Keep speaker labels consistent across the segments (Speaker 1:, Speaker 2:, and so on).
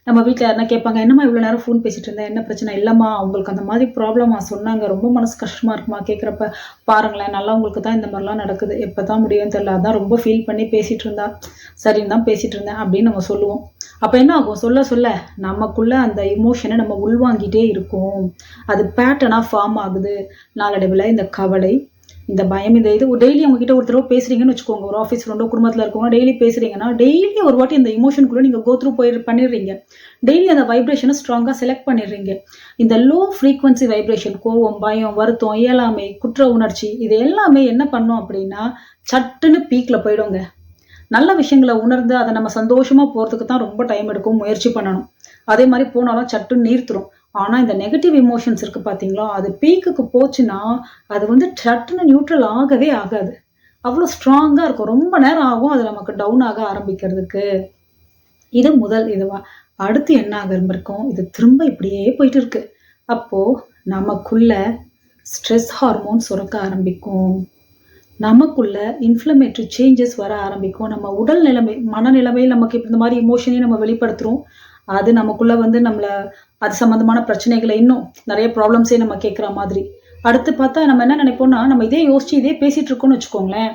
Speaker 1: நம்ம வீட்டில் யாருன்னா கேட்பாங்க, என்னம்மா இவ்வளோ நேரம் ஃபோன் பேசிட்டு இருந்தேன், என்ன பிரச்சனை? இல்லைம்மா அவங்களுக்கு அந்த மாதிரி ப்ராப்ளமா சொன்னாங்க, ரொம்ப மனசு கஷ்டமாக இருக்குமா கேட்குறப்ப. பாருங்களேன், நல்லவங்களுக்கு தான் இந்த மாதிரிலாம் நடக்குது, எப்போ தான் முடியும்னு தெரியல, அதான் ரொம்ப ஃபீல் பண்ணி பேசிகிட்டு இருந்தா, சரின்னு தான் பேசிகிட்டு இருந்தேன் அப்படின்னு நம்ம சொல்லுவோம். அப்போ என்ன ஆகும், சொல்ல சொல்ல நமக்குள்ள அந்த இமோஷனை நம்ம உள்வாங்கிட்டே இருக்கோம். அது பேட்டர்னாக ஃபார்ம் ஆகுது. நாளடைவில் இந்த கவலை, இந்த பயம், இந்த இது டெய்லி அவங்ககிட்ட ஒரு தடவை பேசுறீங்கன்னு வச்சுக்கோங்க, ஒரு ஆஃபீஸ் ஃப்ரெண்டோ குடும்பத்தில் இருக்கவங்க டெய்லி பேசுறீங்கன்னா, டெய்லி ஒரு வாட்டி அந்த இமோஷனுக்குள்ள நீங்கள் கோ த்ரூ பண்ணிடுறீங்க. டெய்லி அந்த வைப்ரேஷனை ஸ்ட்ராங்காக செலக்ட் பண்ணிடுறீங்க. இந்த லோ ஃப்ரீக்வன்சி வைப்ரேஷன், கோவம், பயம், வருத்தம், இயலாமை, குற்ற உணர்ச்சி, இது எல்லாமே என்ன பண்ணும் அப்படின்னா சட்டுன்னு பீக்கில் போயிடுங்க. நல்ல விஷயங்களை உணர்ந்து அதை நம்ம சந்தோஷமா போகிறதுக்கு தான் ரொம்ப டைம் எடுக்கும், முயற்சி பண்ணணும். அதே மாதிரி போனாலும் சட்டுன்னு நீர்த்துரும். ஆனால் இந்த நெகட்டிவ் இமோஷன்ஸ் இருக்குது பார்த்தீங்களா, அது பீக்குக்கு போச்சுன்னா அது வந்து சட்டுன்னு நியூட்ரல் ஆகவே ஆகாது. அவ்வளோ ஸ்ட்ராங்காக இருக்கும். ரொம்ப நேரம் ஆகும் அது நமக்கு டவுன் ஆக ஆரம்பிக்கிறதுக்கு. இது முதல் இதுவா. அடுத்து என்ன ஆகிருக்கும், இது திரும்ப இப்படியே போயிட்டு இருக்கு. அப்போது நமக்குள்ள ஸ்ட்ரெஸ் ஹார்மோன் சுரக்க ஆரம்பிக்கும். நமக்குள்ள இன்ஃப்ளமேட்டரி சேஞ்சஸ் வர ஆரம்பிக்கும். நம்ம உடல் நிலைமை, மனநிலைமையில் நமக்கு இந்த மாதிரி இமோஷனையும் நம்ம வெளிப்படுத்துகிறோம். அது நமக்குள்ள வந்து நம்மளை அது சம்மந்தமான பிரச்சனைகளை இன்னும் நிறைய ப்ராப்ளம்ஸே நம்ம கேட்குற மாதிரி. அடுத்து பார்த்தா நம்ம என்ன நினைப்போம்னா, நம்ம இதே யோசிச்சு இதே பேசிகிட்டு இருக்கோம்னு வச்சுக்கோங்களேன்.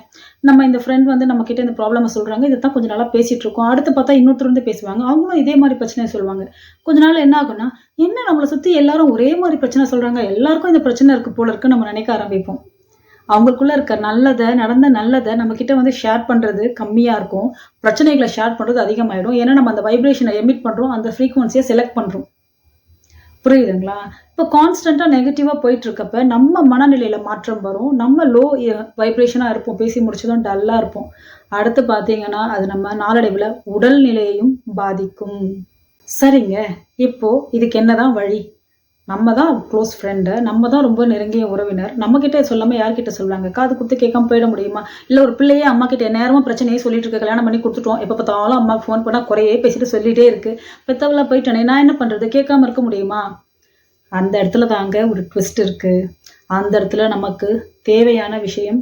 Speaker 1: நம்ம இந்த ஃப்ரெண்ட் வந்து நம்ம கிட்ட இந்த ப்ராப்ளமை சொல்கிறாங்க, இதை தான் கொஞ்சம் நாளாக பேசிகிட்டு இருக்கோம். அடுத்து பார்த்தா இன்னொருத்தர் வந்து பேசுவாங்க, அவங்களும் இதே மாதிரி பிரச்சனையை சொல்லுவாங்க. கொஞ்ச நாள் என்ன ஆகும்னா, என்ன நம்மளை சுற்றி எல்லாரும் ஒரே மாதிரி பிரச்சனை சொல்கிறாங்க, எல்லாருக்கும் இந்த பிரச்சனை இருக்குது போல இருக்குன்னு நம்ம நினைக்க ஆரம்பிப்போம். அவங்களுக்குள்ள இருக்க நடந்த நல்லதை நம்ம கிட்ட வந்து ஷேர் பண்றது கம்மியா இருக்கும். பிரச்சனைகளை ஷேர் பண்றது அதிகமாயிடும். ஏன்னா நம்ம அந்த வைப்ரேஷனை எமிட் பண்றோம், அந்த ஃப்ரீக்வன்சியை செலக்ட் பண்றோம். புரியுதுங்களா? இப்போ கான்ஸ்டன்டா நெகட்டிவா போயிட்டு இருக்கப்ப நம்ம மனநிலையில மாற்றம் வரும். நம்ம லோ வைப்ரேஷனா இருப்போம். பேசி முடிச்சதும் டல்லா இருப்போம். அடுத்து பார்த்தீங்கன்னா அது நம்ம நாளடைவில் உடல் நிலையையும் பாதிக்கும். சரிங்க, இப்போ இதுக்கு என்னதான் வழி? நம்ம தான் க்ளோஸ் ஃப்ரெண்டு, நம்ம தான் ரொம்ப நெருங்கிய உறவினர். நம்மகிட்ட சொல்லாமல் யார்கிட்ட சொல்லுவாங்க? காது குடுத்து கேட்காம போயிட முடியுமா? இல்லை ஒரு பிள்ளையே அம்மா கிட்ட நேரமாக பிரச்சனையே சொல்லிட்டு இருக்க, கல்யாணம் பண்ணி கொடுத்துட்டோம், எப்போ பார்த்தாலும் அம்மாவுக்கு ஃபோன் பண்ணால் குறையே பேசிட்டு சொல்லிகிட்டே இருக்கு. பெத்தவளா போயிட்டனே, நான் என்ன பண்ணுறது? கேட்காம இருக்க முடியுமா? அந்த இடத்துல தாங்க ஒரு ட்விஸ்ட் இருக்குது. அந்த இடத்துல நமக்கு தேவையான விஷயம்